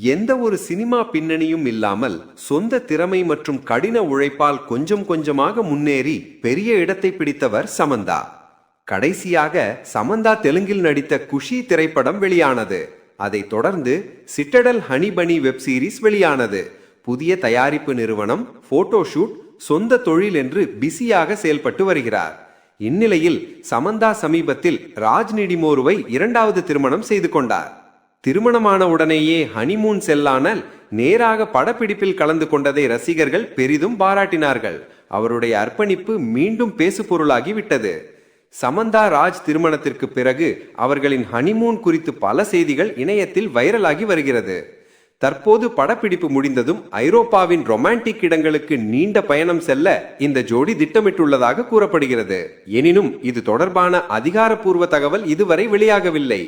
எந்த ஒரு சினிமா பின்னணியும் இல்லாமல் சொந்த திறமை மற்றும் கடின உழைப்பால் கொஞ்சம் கொஞ்சமாக முன்னேறி பெரிய இடத்தை பிடித்தவர் சமந்தா. கடைசியாக சமந்தா தெலுங்கில் நடித்த குஷி திரைப்படம் வெளியானது. அதைத் தொடர்ந்து சிட்டடல் ஹனி பனி வெப் சீரிஸ் வெளியானது. புதிய தயாரிப்பு நிறுவனம், போட்டோஷூட், சொந்த தொழில் என்று பிஸியாக செயல்பட்டு வருகிறார். இந்நிலையில் சமந்தா சமீபத்தில் ராஜ் நிடிமோருவை இரண்டாவது திருமணம் செய்து கொண்டார். திருமணமான உடனேயே ஹனிமூன் செல்லானால் நேராக படப்பிடிப்பில் கலந்து கொண்டதை ரசிகர்கள் பெரிதும் பாராட்டினார்கள். அவருடைய அர்ப்பணிப்பு மீண்டும் பேசுபொருளாகி விட்டது. சமந்தா ராஜ் திருமணத்திற்கு பிறகு அவர்களின் ஹனிமூன் குறித்து பல செய்திகள் இணையத்தில் வைரலாகி வருகிறது. தற்போது படப்பிடிப்பு முடிந்ததும் ஐரோப்பாவின் ரொமான்டிக் இடங்களுக்கு நீண்ட பயணம் செல்ல இந்த ஜோடி திட்டமிட்டுள்ளதாக கூறப்படுகிறது. எனினும் இது தொடர்பான அதிகாரப்பூர்வ தகவல் இதுவரை வெளியாகவில்லை.